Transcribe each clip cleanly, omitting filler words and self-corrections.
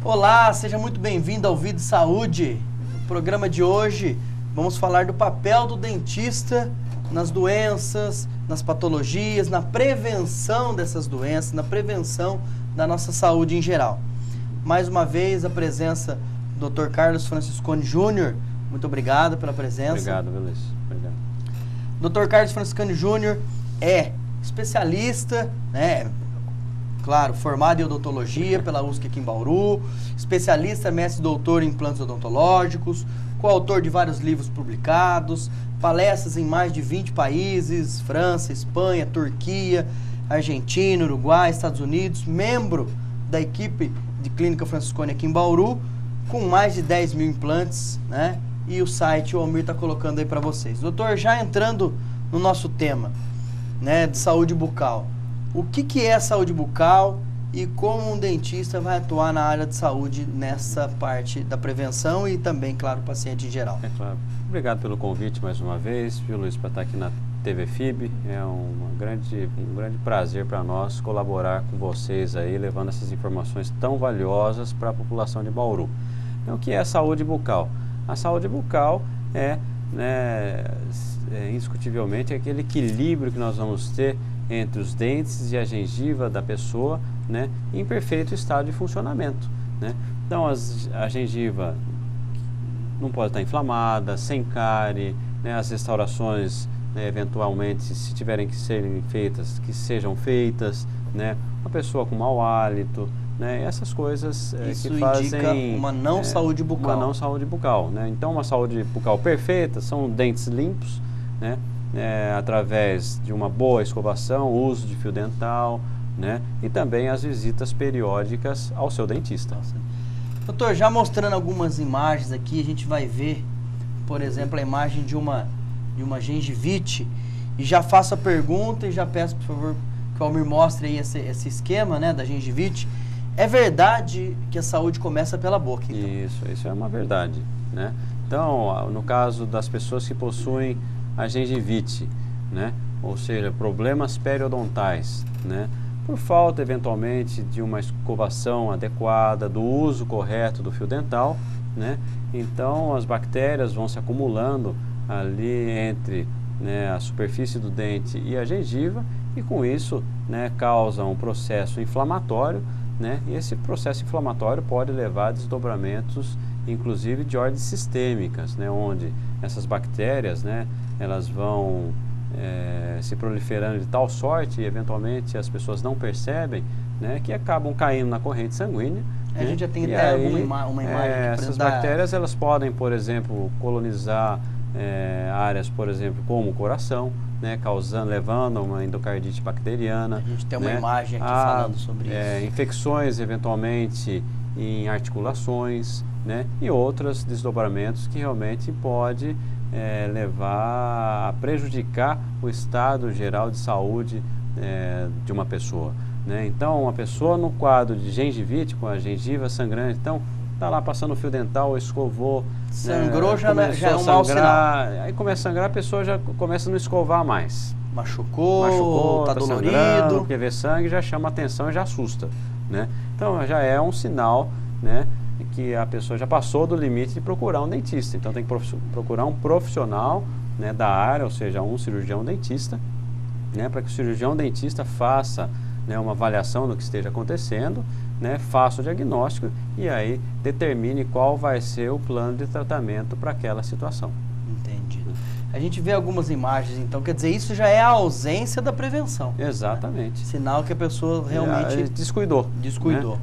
Olá, seja muito bem-vindo ao Vida e Saúde. No programa de hoje, vamos falar do papel do dentista nas doenças, nas patologias, na prevenção dessas doenças, na prevenção da nossa saúde em geral. Mais uma vez, a presença do Dr. Carlos Franciscone Júnior. Muito obrigado pela presença. Obrigado, Luiz. Obrigado. Dr. Carlos Franciscone Júnior é especialista, né? Claro, formado em odontologia pela USP aqui em Bauru, especialista, mestre e doutor em implantes odontológicos, coautor de vários livros publicados, palestras em mais de 20 países, França, Espanha, Turquia, Argentina, Uruguai, Estados Unidos, membro da equipe de Clínica Franciscone aqui em Bauru, com mais de 10 mil implantes, né? E o site o Almir está colocando aí para vocês. Doutor, já entrando no nosso tema, né, de saúde bucal, o que é a saúde bucal e como um dentista vai atuar na área de saúde nessa parte da prevenção e também, claro, o paciente em geral? É claro. Obrigado pelo convite mais uma vez, viu, Luiz, para estar aqui na TV FIB. É um grande prazer para nós colaborar com vocês aí, levando essas informações tão valiosas para a população de Bauru. Então, o que é a saúde bucal? A saúde bucal é, indiscutivelmente, aquele equilíbrio que nós vamos ter entre os dentes e a gengiva da pessoa, né, em perfeito estado de funcionamento, né? Então, a gengiva não pode estar inflamada, sem cárie, né, as restaurações, né, eventualmente, se tiverem que serem feitas, que sejam feitas, né, uma pessoa com mau hálito, né, essas coisas que fazem... Isso indica uma não saúde bucal. Uma não saúde bucal, né? Então, uma saúde bucal perfeita são dentes limpos, né, através de uma boa escovação, uso de fio dental, né, e também as visitas periódicas ao seu dentista. Doutor, já mostrando algumas imagens aqui, a gente vai ver, por exemplo, a imagem de uma gengivite, e já faço a pergunta e já peço, por favor, que o Almir mostre aí esse esquema, né, da gengivite. É verdade que a saúde começa pela boca, então? Isso é uma verdade, né? Então, no caso das pessoas que possuem a gengivite, né, ou seja, problemas periodontais, né, por falta eventualmente de uma escovação adequada, do uso correto do fio dental, né, então as bactérias vão se acumulando ali entre, né, a superfície do dente e a gengiva, e com isso, né, causa um processo inflamatório, né, e esse processo inflamatório pode levar a desdobramentos, inclusive de ordens sistêmicas, né, onde essas bactérias, né, elas vão se proliferando de tal sorte, e eventualmente as pessoas não percebem, né, que acabam caindo na corrente sanguínea. A gente já tem até uma imagem essas bactérias, elas podem, por exemplo, colonizar áreas, por exemplo, como o coração, né, levando uma endocardite bacteriana. A gente tem uma imagem aqui falando sobre isso. Infecções, eventualmente, em articulações, né, e outros desdobramentos que realmente pode levar a prejudicar o estado geral de saúde de uma pessoa, né? Então, uma pessoa no quadro de gengivite, com a gengiva sangrante, então está lá passando o fio dental, escovou, sangrou, já é um mau sinal. Aí começa a sangrar, a pessoa já começa a não escovar mais. Machucou, tá dolorido, sangrando, porque vê sangue, já chama atenção e já assusta, né? Então já é um sinal, né, que a pessoa já passou do limite de procurar um dentista. Então tem que procurar um profissional, né, da área, ou seja, um cirurgião dentista, né, para que o cirurgião dentista faça, né, uma avaliação do que esteja acontecendo, né, faça o diagnóstico e aí determine qual vai ser o plano de tratamento para aquela situação. Entendido. A gente vê algumas imagens, então, quer dizer, isso já é a ausência da prevenção. Exatamente. Né? Sinal que a pessoa realmente descuidou.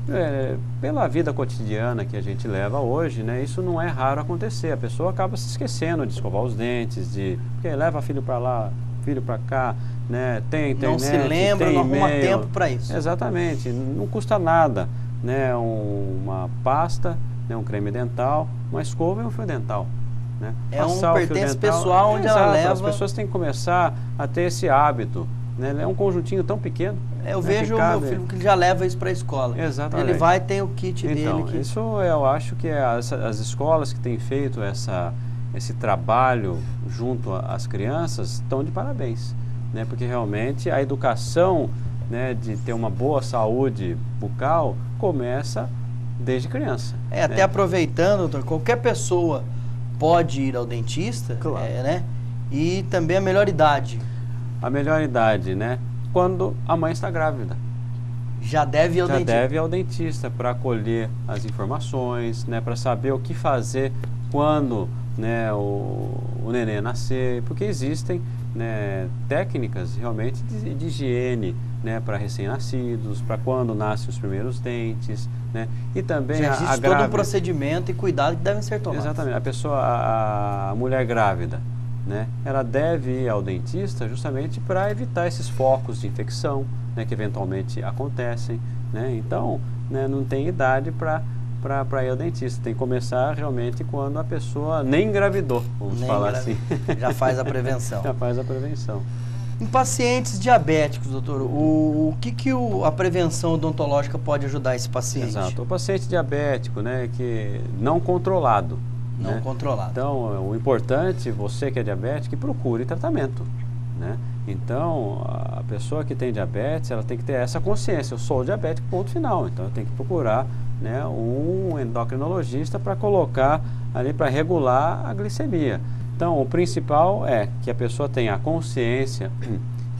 Né? Pela vida cotidiana que a gente leva hoje, né, isso não é raro acontecer. A pessoa acaba se esquecendo de escovar os dentes, porque leva filho para lá, filho para cá, né, tem internet, não se lembra, não arruma tempo para isso. Exatamente, não custa nada, né, uma pasta, né, um creme dental, uma escova e um fio dental. Né? É um pertence pessoal onde ela leva... As pessoas têm que começar a ter esse hábito, né? É um conjuntinho tão pequeno. Eu vejo o meu filho que já leva isso para a escola. Exatamente. Ele vai, tem o kit dele. Então, isso eu acho que as escolas que têm feito esse trabalho junto às crianças estão de parabéns, né? Porque realmente a educação, né, de ter uma boa saúde bucal começa desde criança. Até aproveitando, doutor, qualquer pessoa pode ir ao dentista, Claro. né? E também a melhor idade. A melhor idade, né? Quando a mãe está grávida. Já deve ir ao dentista. Já deve ir ao dentista para colher as informações, né? Para saber o que fazer quando, né, o neném nascer, porque existem, né, técnicas realmente de higiene, né, para recém-nascidos, para quando nascem os primeiros dentes, né? E também já existe todo um procedimento e cuidado que devem ser tomados. Exatamente. A pessoa, a mulher grávida, né, ela deve ir ao dentista justamente para evitar esses focos de infecção, né, que eventualmente acontecem, né? Então, né, não tem idade para ir ao dentista. Tem que começar realmente quando a pessoa nem engravidou, vamos falar assim. Já faz a prevenção. Já faz a prevenção. Em pacientes diabéticos, doutor, o que a prevenção odontológica pode ajudar esse paciente? Exato. O paciente diabético, né, que não controlado. Não, né, controlado. Então, o importante, você que é diabético, que procure tratamento, né? Então, a pessoa que tem diabetes, ela tem que ter essa consciência. Eu sou diabético, ponto final. Então, eu tenho que procurar, né, um endocrinologista para colocar ali, para regular a glicemia. Então, o principal é que a pessoa tenha a consciência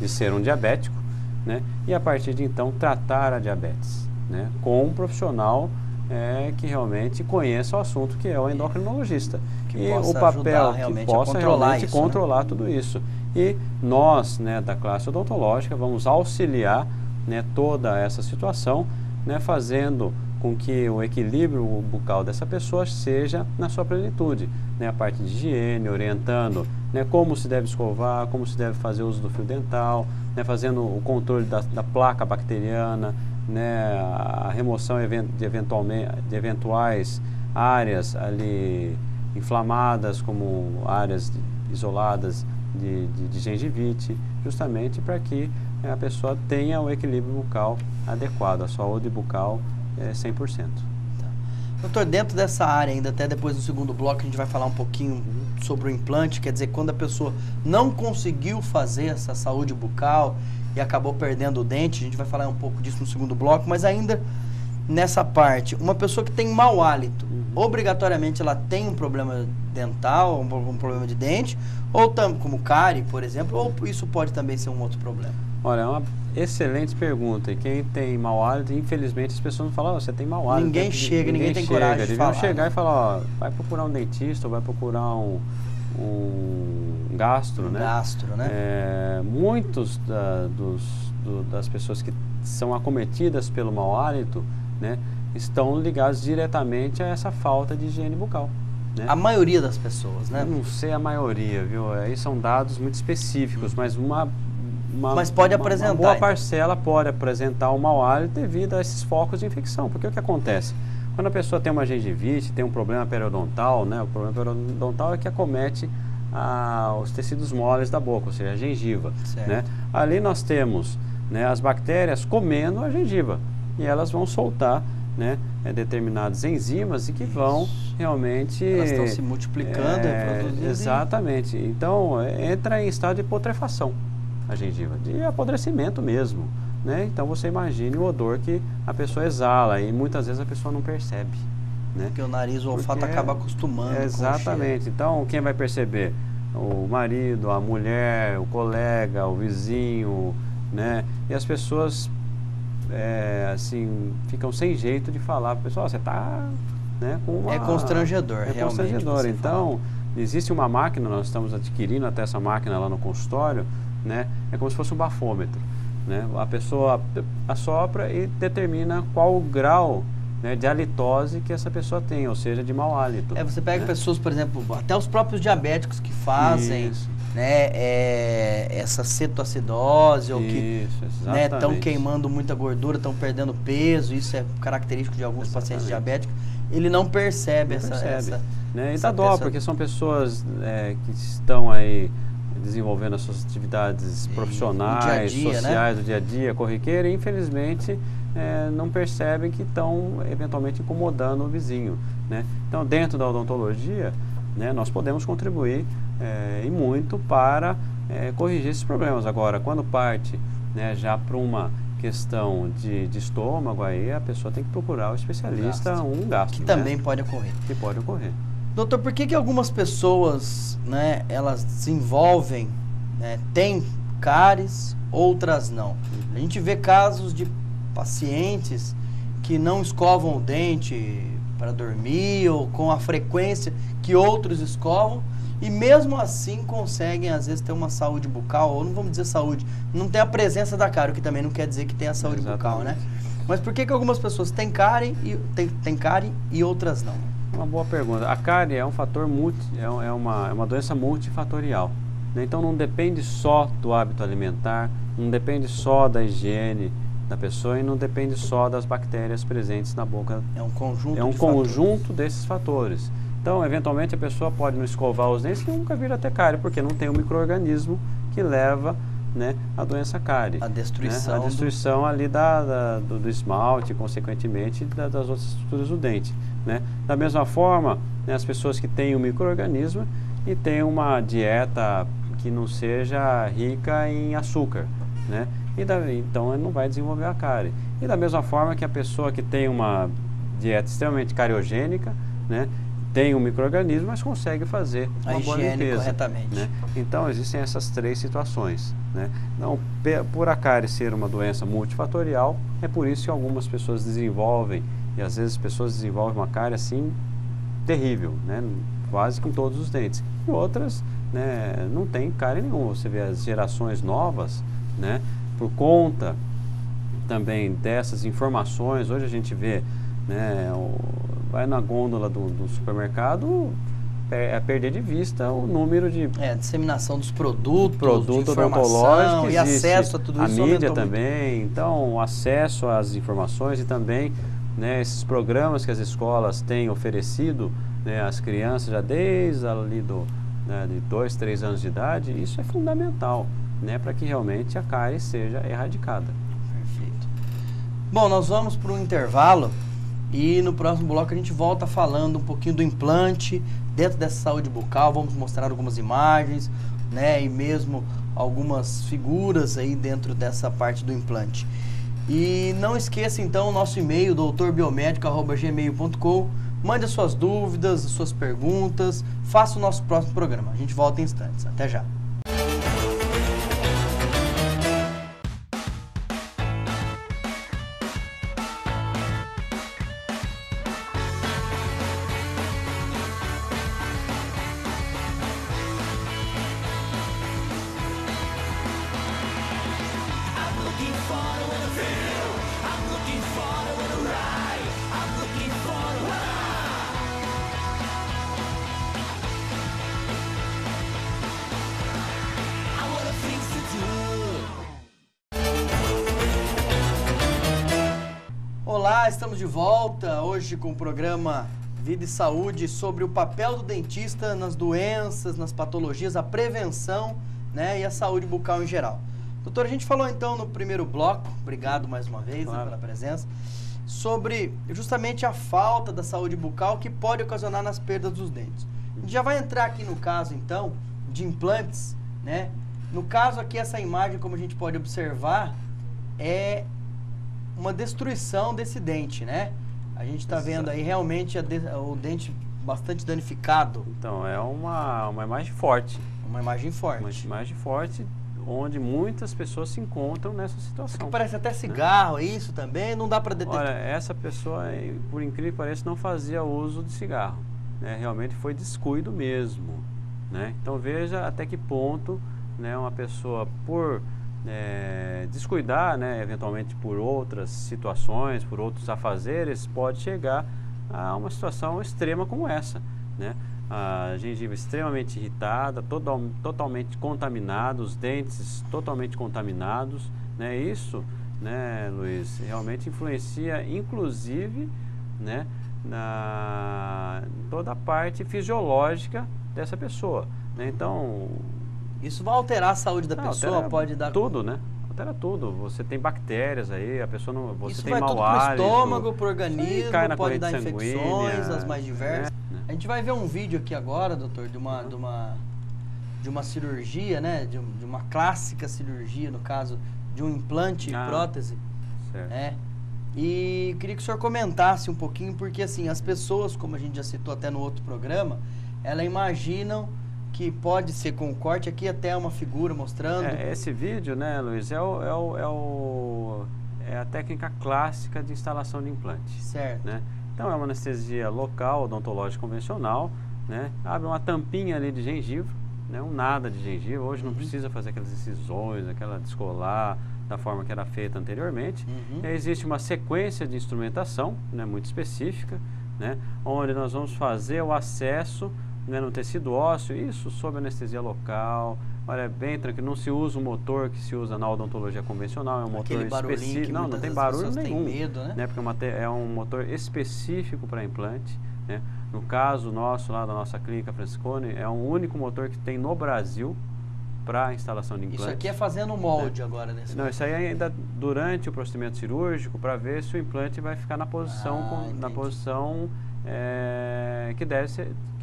de ser um diabético, né, e a partir de então tratar a diabetes, né, com um profissional que realmente conheça o assunto, que é o endocrinologista. Que possa o papel que possa realmente controlar tudo isso. E nós, né, da classe odontológica, vamos auxiliar, né, toda essa situação, né, fazendo com que o equilíbrio bucal dessa pessoa seja na sua plenitude, né, a parte de higiene, orientando, né, como se deve escovar, como se deve fazer uso do fio dental, né, fazendo o controle da placa bacteriana, né, a remoção de eventuais áreas ali inflamadas, como áreas isoladas de gengivite, justamente para que a pessoa tenha o equilíbrio bucal adequado, a saúde bucal 100%. Tá. Doutor, dentro dessa área ainda, até depois do segundo bloco, a gente vai falar um pouquinho sobre o implante, quer dizer, quando a pessoa não conseguiu fazer essa saúde bucal e acabou perdendo o dente, a gente vai falar um pouco disso no segundo bloco, mas ainda nessa parte, uma pessoa que tem mau hálito, obrigatoriamente ela tem um problema dental, um problema de dente, ou como cárie, por exemplo, ou isso pode também ser um outro problema? Olha, é uma excelente pergunta. E quem tem mau hálito, infelizmente as pessoas não falam, você tem mau hálito. Ninguém chega, ninguém tem coragem de falar. Deviam chegar e falar, vai procurar um dentista, ou vai procurar um gastro, né? Gastro, né? Muitos das pessoas que são acometidas pelo mau hálito, né, estão ligados diretamente a essa falta de higiene bucal, né? A maioria das pessoas, né? Eu não sei a maioria, viu? Aí são dados muito específicos, mas mas pode apresentar. Uma boa parcela pode apresentar o mau hálito devido a esses focos de infecção. Porque o que acontece? Quando a pessoa tem uma gengivite, tem um problema periodontal, né? O problema periodontal é que acomete os tecidos moles da boca, ou seja, a gengiva, né? Ali nós temos, né, as bactérias comendo a gengiva e elas vão soltar, né, determinadas enzimas e que vão realmente... Elas estão se multiplicando e produzindo. Exatamente. Então, entra em estado de putrefação a gengiva, de apodrecimento mesmo, né? Então, você imagine o odor que a pessoa exala e muitas vezes a pessoa não percebe, né? Porque o nariz, o olfato acaba acostumando. Exatamente. Então, quem vai perceber? O marido, a mulher, o colega, o vizinho, né? E as pessoas... assim, ficam sem jeito de falar para o pessoal, você está, né, com uma... É constrangedor, realmente. É constrangedor. Então, existe uma máquina, nós estamos adquirindo até essa máquina lá no consultório, né? É como se fosse um bafômetro, né? A pessoa assopra e determina qual o grau, né, de halitose que essa pessoa tem, ou seja, de mau hálito. Você pega, né, pessoas, por exemplo, até os próprios diabéticos que fazem... Isso. Né, essa cetoacidose, ou que estão, né, queimando muita gordura, estão perdendo peso, isso é característico de alguns pacientes diabéticos, ele não percebe essa né? E dá dó, porque são pessoas que estão aí desenvolvendo as suas atividades profissionais, dia -dia, sociais, né? do dia a dia, corriqueira, e infelizmente não percebem que estão eventualmente incomodando o vizinho, né? Então, dentro da odontologia, né, nós podemos contribuir e muito para corrigir esses problemas. Agora, quando parte, né, já para uma questão de estômago, aí a pessoa tem que procurar o especialista, um gasto. Que também pode ocorrer. Que pode ocorrer. Doutor, por que algumas pessoas, né, elas desenvolvem, né, têm cáries, outras não? A gente vê casos de pacientes que não escovam o dente para dormir ou com a frequência que outros escovam e mesmo assim conseguem às vezes ter uma saúde bucal, ou não vamos dizer saúde, não tem a presença da cárie, o que também não quer dizer que tem a saúde bucal, né? Mas por que algumas pessoas têm cárie e outras não? Uma boa pergunta. A cárie é um fator é uma doença multifatorial, né? Então não depende só do hábito alimentar, não depende só da higiene da pessoa e não depende só das bactérias presentes na boca. É um conjunto. É um conjunto desses fatores. Então, eventualmente, a pessoa pode não escovar os dentes e nunca vir a ter cárie, porque não tem um micro-organismo que leva, né, a doença cárie. A destruição. Né? A destruição ali do esmalte, consequentemente, das outras estruturas do dente. Né? Da mesma forma, né, as pessoas que têm um micro-organismo e têm uma dieta que não seja rica em açúcar, né? Então, ele não vai desenvolver a cárie. E da mesma forma que a pessoa que tem uma dieta extremamente cariogênica, né, tem um micro-organismo, mas consegue fazer uma boa limpeza corretamente. Né? Então, existem essas três situações. Né? Então, por a cárie ser uma doença multifatorial, é por isso que algumas pessoas desenvolvem, e às vezes as pessoas desenvolvem uma cárie assim, terrível, né? Quase com todos os dentes. E outras, né, não tem cárie nenhuma. Você vê as gerações novas, né, por conta também dessas informações, hoje a gente vê, né, vai na gôndola do supermercado, é perder de vista o número de... disseminação dos produtos de odontológico e acesso a tudo isso. A mídia também, então o acesso às informações e também, né, esses programas que as escolas têm oferecido, né, às crianças já desde ali de 2, 3 anos de idade, isso é fundamental, né, para que realmente a cárie seja erradicada. Perfeito. Bom, nós vamos para um intervalo e no próximo bloco a gente volta falando um pouquinho do implante dentro dessa saúde bucal. Vamos mostrar algumas imagens, né, e mesmo algumas figuras aí dentro dessa parte do implante. E não esqueça então o nosso e-mail, doutorbiomédico@gmail.com. Mande as suas dúvidas, as suas perguntas, faça o nosso próximo programa. A gente volta em instantes. Até já. Olá, estamos de volta hoje com o programa Vida e Saúde sobre o papel do dentista nas doenças, nas patologias, a prevenção, né, e a saúde bucal em geral. Doutor, a gente falou então no primeiro bloco, obrigado mais uma vez, né, pela presença, sobre justamente a falta da saúde bucal que pode ocasionar nas perdas dos dentes. A gente já vai entrar aqui no caso então de implantes, né? No caso aqui essa imagem, como a gente pode observar, é uma destruição desse dente, né? A gente está vendo aí realmente o dente bastante danificado. Então, é uma imagem forte. Uma imagem forte. Uma imagem forte, onde muitas pessoas se encontram nessa situação. Que parece até cigarro, né? Isso também, não dá para detectar. Olha, essa pessoa, por incrível que pareça, não fazia uso de cigarro. Né? Realmente foi descuido mesmo. Né? Então, veja até que ponto, né, uma pessoa, por descuidar, né, eventualmente por outras situações, por outros afazeres, pode chegar a uma situação extrema como essa, né? A gengiva extremamente irritada, totalmente contaminada, os dentes totalmente contaminados, né? Isso, né, Luiz, realmente influencia, inclusive, né, na toda a parte fisiológica dessa pessoa, né? Então, isso vai alterar a saúde da pessoa, pode dar... Tudo, né? Altera tudo. Você tem bactérias aí, a pessoa não... Você isso tem vai mau tudo hálito, pro estômago, pro organismo, cai na pode dar corrente infecções, as mais diversas. Né? A gente vai ver um vídeo aqui agora, doutor, de uma cirurgia, né? De uma clássica cirurgia, no caso de um implante e prótese. Certo. Né? E queria que o senhor comentasse um pouquinho, porque assim, as pessoas, como a gente já citou até no outro programa, elas imaginam que pode ser com corte, aqui até uma figura mostrando. Esse vídeo, né, Luiz, é a técnica clássica de instalação de implante. Certo. Né? Então é uma anestesia local, odontológica convencional, né? Abre uma tampinha ali de gengiva, né? Um nada de gengiva. Hoje não precisa fazer aquelas incisões, aquela descolar da forma que era feita anteriormente. E aí existe uma sequência de instrumentação, né, muito específica, né, onde nós vamos fazer o acesso, né, no tecido ósseo, isso sob anestesia local. Olha, é bem tranquilo, não se usa o motor que se usa na odontologia convencional, é um motor específico. Não tem barulho nenhum, medo, né? Porque é um motor específico para implante, né? No caso nosso, lá da nossa clínica Francesconi, é um único motor que tem no Brasil para instalação de implante. Isso aqui é fazendo molde agora, nesse Não, isso aí ainda durante o procedimento cirúrgico, para ver se o implante vai ficar na posição, que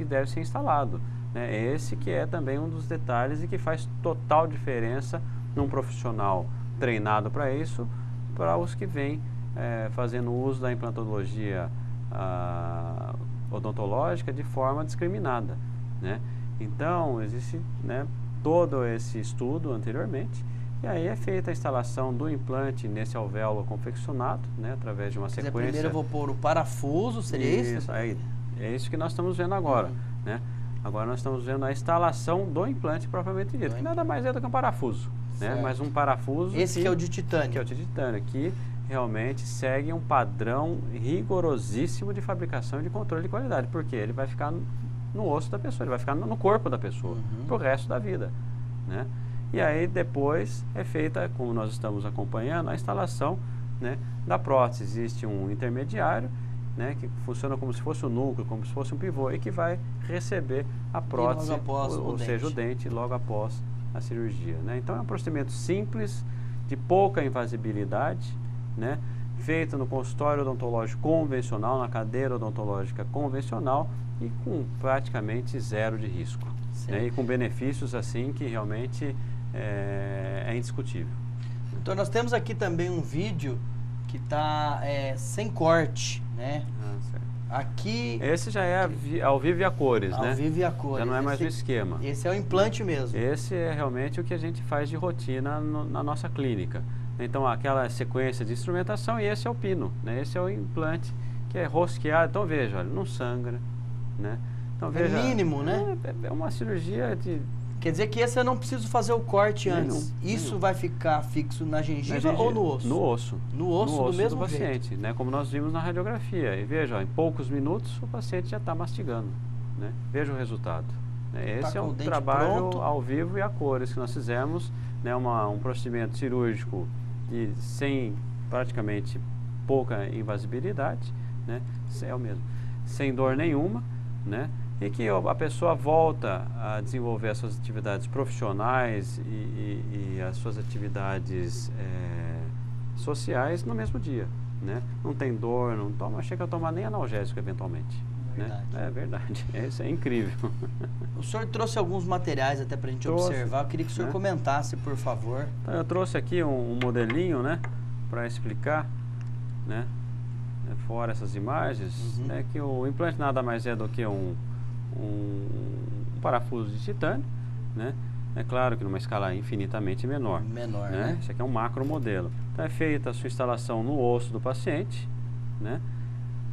deve ser instalado. Né? Esse que é também um dos detalhes e que faz total diferença num profissional treinado para isso, para os que vêm fazendo uso da implantologia odontológica de forma discriminada. Né? Então, existe, né, todo esse estudo anteriormente, e aí é feita a instalação do implante nesse alvéolo confeccionado, né, através de uma sequência. Primeiro eu vou pôr o parafuso, seria isso? Aí, é isso que nós estamos vendo agora. Né? Agora nós estamos vendo a instalação do implante propriamente dito, que nada mais é do que um parafuso. Né? Mas um parafuso... Esse que é o de titânio. Que é o de titânio, que realmente segue um padrão rigorosíssimo de fabricação e de controle de qualidade, porque ele vai ficar no osso da pessoa, ele vai ficar no corpo da pessoa, pro resto da vida. Né? E aí depois é feita, como nós estamos acompanhando, a instalação, né, da prótese. Existe um intermediário, né, que funciona como se fosse um núcleo, como se fosse um pivô, e que vai receber a prótese, ou seja, o dente, logo após a cirurgia. Né? Então é um procedimento simples, de pouca invasibilidade, né, feito no consultório odontológico convencional, na cadeira odontológica convencional, e com praticamente zero de risco. Né, e com benefícios assim que realmente é indiscutível. Então nós temos aqui também um vídeo que está sem corte, né? Certo. Aqui... Esse já é ao vivo e a cores, né? Ao vivo e a cores. Já não é mais o esquema. Esse é o implante mesmo. Esse é realmente o que a gente faz de rotina na nossa clínica. Então aquela sequência de instrumentação, e esse é o pino, né? Esse é o implante que é rosqueado. Então veja, olha, não sangra, né? Então, veja, mínimo, né? É uma cirurgia de... Quer dizer que esse eu não preciso fazer o corte antes. Isso vai ficar fixo na gengiva ou no osso? No osso. No osso do mesmo paciente, jeito. Né? Como nós vimos na radiografia. E veja, em poucos minutos o paciente já está mastigando. Né? Veja o resultado. Esse é um trabalho ao vivo e a cores que nós fizemos. Né? Um procedimento cirúrgico sem praticamente pouca invasibilidade. Né? É o mesmo. Sem dor nenhuma. Né? E que a pessoa volta a desenvolver as suas atividades profissionais e as suas atividades sociais no mesmo dia, né? Não tem dor, não chega a tomar nem analgésico eventualmente. Verdade. Né? É verdade, isso é incrível. O senhor trouxe alguns materiais até para a gente observar, eu queria que o senhor comentasse, por favor. Então, eu trouxe aqui um modelinho, né, para explicar, né, fora essas imagens, né, que o implante nada mais é do que um parafuso de titânio, né? É claro que numa escala infinitamente menor. Né? Esse aqui é um macro modelo. Então é feita a sua instalação no osso do paciente, né?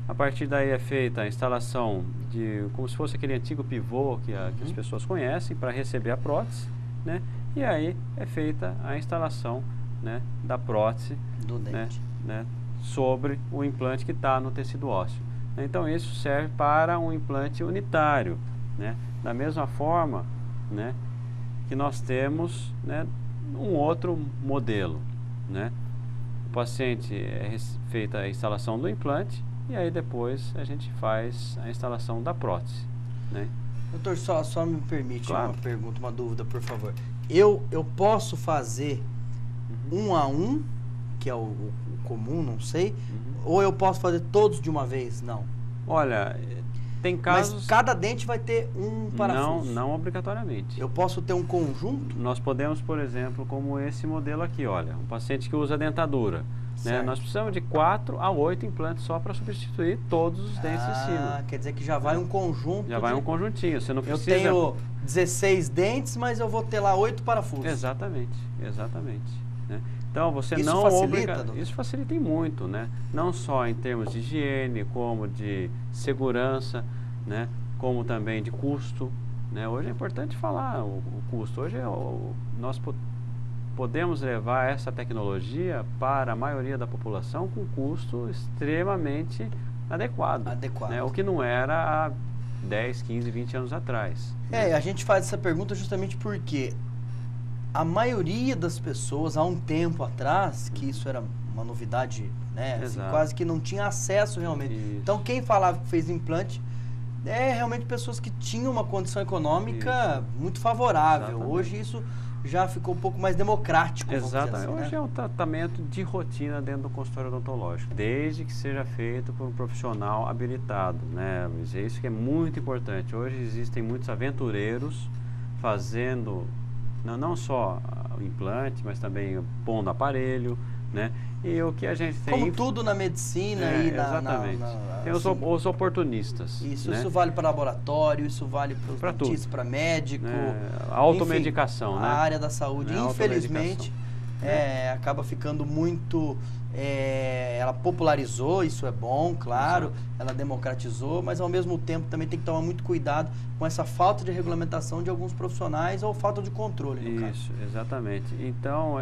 A partir daí é feita a instalação de, como se fosse aquele antigo pivô que as pessoas conhecem para receber a prótese, né? E aí é feita a instalação, né, da prótese do dente, né, sobre o implante que está no tecido ósseo. Então isso serve para um implante unitário, né? Da mesma forma, né, que nós temos, né, um outro modelo, né? O paciente feita a instalação do implante e aí depois a gente faz a instalação da prótese, né? Doutor, só me permite uma pergunta, uma dúvida, por favor. Eu posso fazer um a um, que é o comum, não sei, ou eu posso fazer todos de uma vez? Não. Olha, Tem casos... Mas cada dente vai ter um parafuso? Não obrigatoriamente. Eu posso ter um conjunto? Nós podemos, por exemplo, como esse modelo aqui, olha, um paciente que usa dentadura. Né? Nós precisamos de 4 a 8 implantes só para substituir todos os dentes de cima. Quer dizer que já vai um conjunto. Já vai um conjuntinho. Você não precisa... Eu tenho 16 dentes, mas eu vou ter lá 8 parafusos. Exatamente, exatamente. Né? Então você isso não facilita, isso facilita muito, né? Não só em termos de higiene, como de segurança, né? Como também de custo. Né? Hoje é importante falar o custo. Hoje nós podemos levar essa tecnologia para a maioria da população com custo extremamente adequado. Né? O que não era há 10, 15, 20 anos atrás. A gente faz essa pergunta justamente porque a maioria das pessoas, há um tempo atrás, que isso era uma novidade, né? Assim, quase que não tinha acesso realmente. Isso. Então quem falava que fez implante realmente pessoas que tinham uma condição econômica muito favorável. Exatamente. Hoje isso já ficou um pouco mais democrático. Exatamente. Assim, hoje né? é um tratamento de rotina dentro do consultório odontológico, desde que seja feito por um profissional habilitado, né, Luiz? É isso que é muito importante. Hoje existem muitos aventureiros fazendo não só o implante, mas também pondo aparelho, né? E o que a gente tem... Como tudo na medicina e exatamente. Tem os oportunistas. Isso, né? Isso vale para laboratório, isso vale para os dentistas, para médico. A automedicação, enfim, né? A área da saúde, infelizmente, acaba ficando muito... ela popularizou, isso é bom, claro. Exato. Ela democratizou, mas ao mesmo tempo também tem que tomar muito cuidado com essa falta de regulamentação de alguns profissionais ou falta de controle, no caso. Isso, exatamente. Então,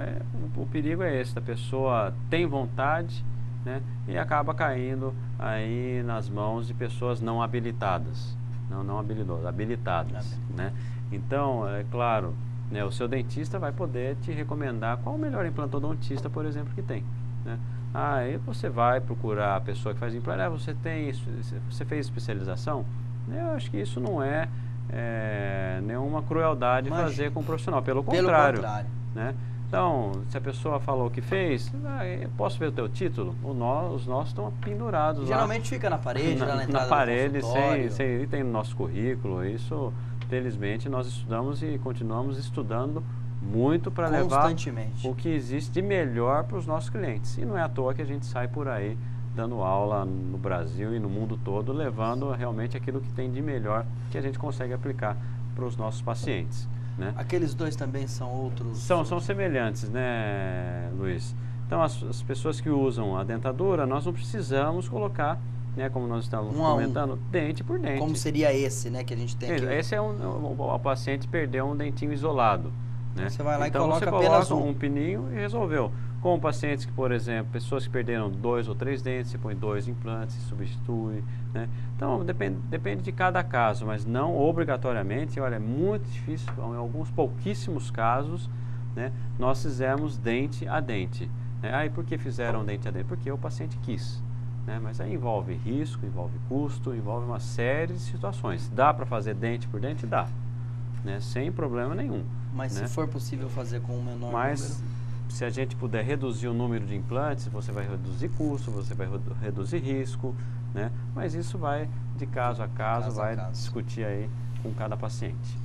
o perigo é esse, a pessoa tem vontade, né, e acaba caindo aí nas mãos de pessoas não habilitadas, não habilidosas, habilitadas, né? Então, é claro, né, o seu dentista vai poder te recomendar qual o melhor implantodontista, por exemplo, que tem. Né? Aí você vai procurar a pessoa que faz implante. Você fez especialização? Eu acho que isso não é nenhuma crueldade fazer com um profissional, pelo contrário. Né? Então, se a pessoa falou que fez, posso ver o teu título? Os nossos estão pendurados geralmente lá. Fica na parede, na entrada na parede, do consultório. e tem no nosso currículo. Isso, felizmente, nós estudamos e continuamos estudando muito para levar o que existe de melhor para os nossos clientes. E não é à toa que a gente sai por aí dando aula no Brasil e no mundo todo, levando realmente aquilo que tem de melhor que a gente consegue aplicar para os nossos pacientes. Né? Aqueles dois também são outros? São semelhantes, né, Luiz? Então, as pessoas que usam a dentadura, nós não precisamos colocar, né, como nós estávamos comentando, dente por dente. Como seria esse, né, que a gente tem aqui? Esse é o paciente perdeu um dentinho isolado. Né? Você vai lá então, e coloca você apenas um pininho e resolveu. Com pacientes que, por exemplo, pessoas que perderam 2 ou 3 dentes, você põe 2 implantes e substitui. Né? Então, depende de cada caso, mas não obrigatoriamente. Olha, é muito difícil, em alguns pouquíssimos casos, né, nós fizemos dente a dente. Né? Aí, por que fizeram dente a dente? Porque o paciente quis. Né? Mas aí envolve risco, envolve custo, envolve uma série de situações. Dá para fazer dente por dente? Dá. Né? Sem problema nenhum. Mas né? se for possível fazer com um menor número? Se a gente puder reduzir o número de implantes, você vai reduzir custo, você vai reduzir risco, né? Mas isso vai de caso a caso, discutir aí com cada paciente.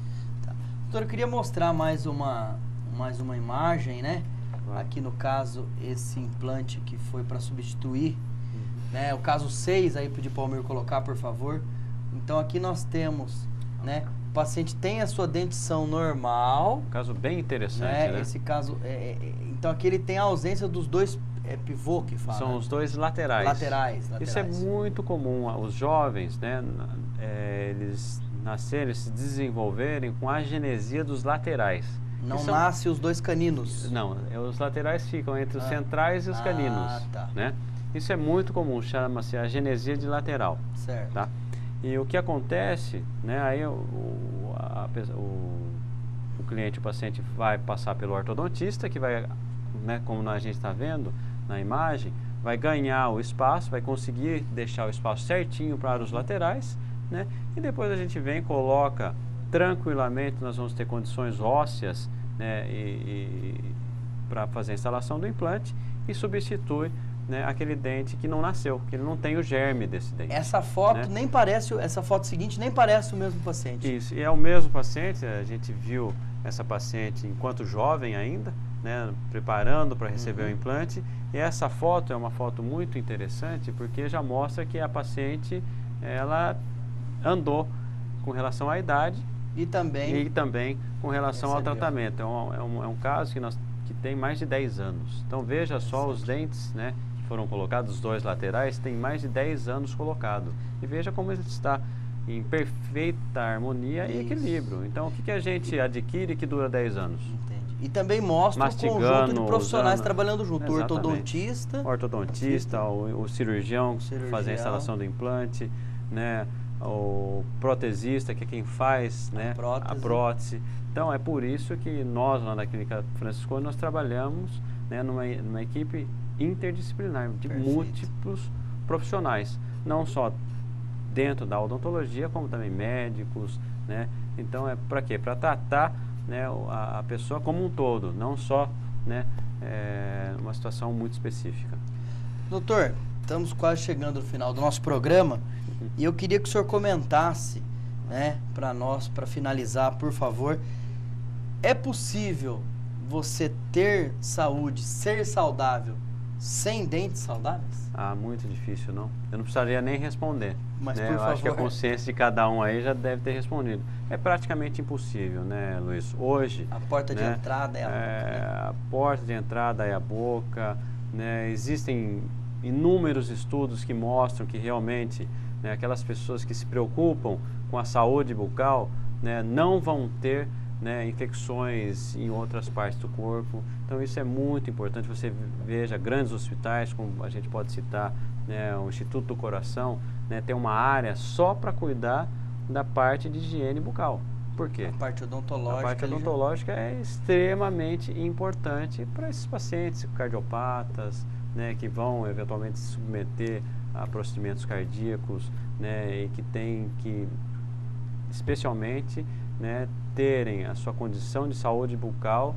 Tá. Doutor, eu queria mostrar mais uma imagem, né? Aqui no caso, esse implante que foi para substituir, né? O caso 6, aí pedir para o Almir colocar, por favor. Então aqui nós temos, né? O paciente tem a sua dentição normal. Um caso bem interessante, né? Esse caso, então aqui ele tem a ausência dos dois pivô que fala. São os dois laterais. Laterais. Isso é muito comum. Os jovens, né? Eles nascerem, se desenvolverem com a agenesia dos laterais. Não nasce os dois caninos. Não, os laterais ficam entre os centrais e os caninos. Tá. Né? Isso é muito comum, chama-se agenesia de lateral. Certo. Tá? E o que acontece, né, aí o cliente, o paciente vai passar pelo ortodontista, que vai, né, como a gente está vendo na imagem, vai ganhar o espaço, vai conseguir deixar o espaço certinho para os laterais, né, e depois a gente vem, coloca tranquilamente, nós vamos ter condições ósseas, né, para fazer a instalação do implante e substitui né, aquele dente que não nasceu, que ele não tem o germe desse dente. Essa foto né? nem parece, essa foto seguinte nem parece o mesmo paciente. Isso, e é o mesmo paciente, a gente viu essa paciente enquanto jovem ainda, né, preparando para receber o implante, e essa foto é uma foto muito interessante porque já mostra que a paciente, ela andou com relação à idade e também com relação ao tratamento. É um caso que tem mais de 10 anos. Então veja só os dentes, né, que foram colocados, os dois laterais, tem mais de 10 anos colocado. E veja como ele está em perfeita harmonia e equilíbrio. Então o que a gente adquire que dura 10 anos? Entendi. E também mostra o conjunto de profissionais trabalhando junto. O ortodontista, o cirurgião que faz a instalação do implante, né, o protesista, que é quem faz, né, a prótese. Então é por isso que nós lá na Clínica Franciscone nós trabalhamos, né, numa equipe interdisciplinar de múltiplos profissionais, não só dentro da odontologia, como também médicos, né? Então é para quê? Para tratar, né, a pessoa como um todo, não só, né, uma situação muito específica. Doutor, estamos quase chegando no final do nosso programa e eu queria que o senhor comentasse, né, para nós, para finalizar, por favor, é possível você ter saúde, ser saudável, sem dentes saudáveis? Ah, muito difícil, não? Eu não precisaria nem responder. Mas, né? por favor. Acho que a consciência de cada um aí já deve ter respondido. É praticamente impossível, né, Luiz? Hoje... A porta de entrada é a boca. Né? A porta de entrada é a boca, né? Existem inúmeros estudos que mostram que realmente, né, aquelas pessoas que se preocupam com a saúde bucal, né, não vão ter, né, infecções em outras partes do corpo. Então isso é muito importante. Você veja grandes hospitais, como a gente pode citar, né, o Instituto do Coração, né, tem uma área só para cuidar da parte de higiene bucal. Por quê? A parte odontológica. A parte odontológica é extremamente importante para esses pacientes cardiopatas, né, que vão eventualmente se submeter a procedimentos cardíacos, né, e que tem que, especialmente, né, terem a sua condição de saúde bucal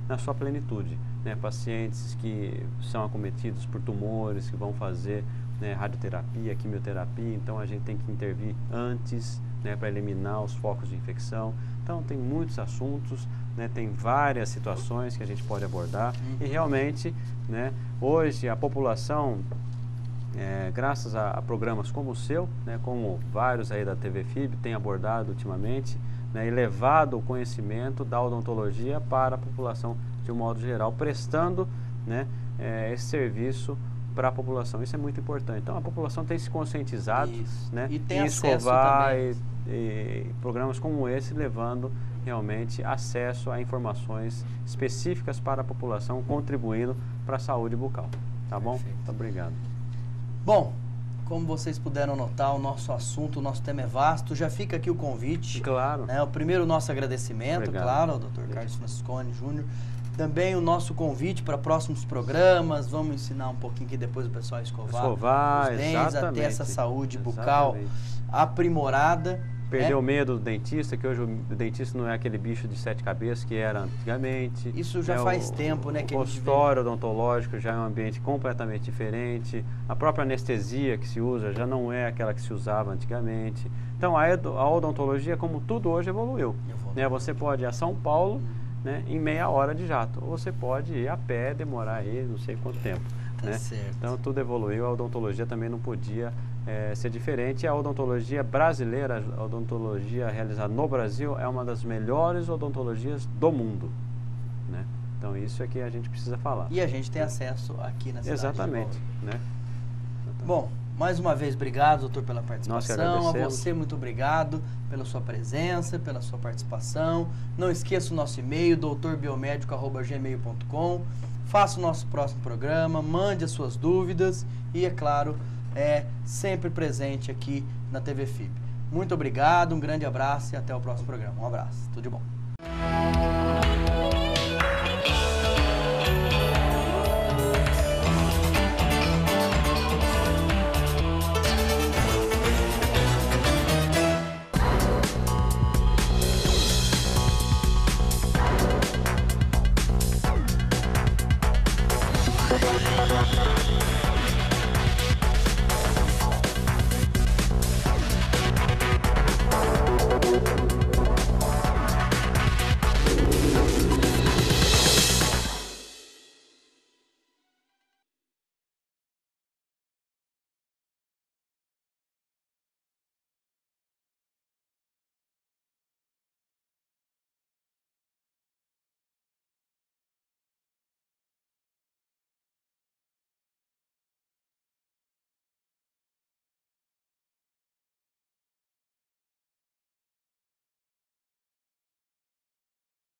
na sua plenitude, né? Pacientes que são acometidos por tumores, que vão fazer, né, radioterapia, quimioterapia, então a gente tem que intervir antes, né, para eliminar os focos de infecção. Então tem muitos assuntos, né, tem várias situações que a gente pode abordar e realmente, né, hoje a população, graças a programas como o seu, né, como vários aí da TV FIB tem abordado ultimamente, né, e levado o conhecimento da odontologia para a população de um modo geral, prestando, né, esse serviço para a população. Isso é muito importante. Então a população tem se conscientizado, né, e tem em acesso também. e programas como esse levando realmente acesso a informações específicas para a população, contribuindo para a saúde bucal. Tá bom? Perfeito. Muito obrigado. Bom, como vocês puderam notar, o nosso assunto, o nosso tema é vasto. Já fica aqui o convite. Claro. Né? O primeiro, nosso agradecimento, Obrigado. claro, ao Dr. Carlos Franciscone Júnior. Também o nosso convite para próximos programas. Vamos ensinar um pouquinho aqui depois o pessoal a escovar os dentes, a ter essa saúde bucal aprimorada. Perder o medo do dentista, que hoje o dentista não é aquele bicho de 7 cabeças que era antigamente. Isso já faz tempo, né? O consultório odontológico já é um ambiente completamente diferente. A própria anestesia que se usa já não é aquela que se usava antigamente. Então a odontologia, como tudo hoje, evoluiu. Né? Você pode ir a São Paulo, né, em meia hora de jato. Ou você pode ir a pé, demorar aí não sei quanto tempo. Tá né? certo. Então tudo evoluiu, a odontologia também não podia ser diferente. A odontologia brasileira, a odontologia realizada no Brasil, é uma das melhores odontologias do mundo. Né? Então isso é que a gente precisa falar. E a gente tem acesso aqui na cidade. Exatamente. Né? Bom, mais uma vez, obrigado, doutor, pela participação. Nós que agradecemos. A você, muito obrigado pela sua presença, pela sua participação. Não esqueça o nosso e-mail, doutorbiomédico@gmail.com. Faça o nosso próximo programa, mande as suas dúvidas e, é claro, sempre presente aqui na TV FIB. Muito obrigado, um grande abraço e até o próximo programa. Um abraço, tudo de bom.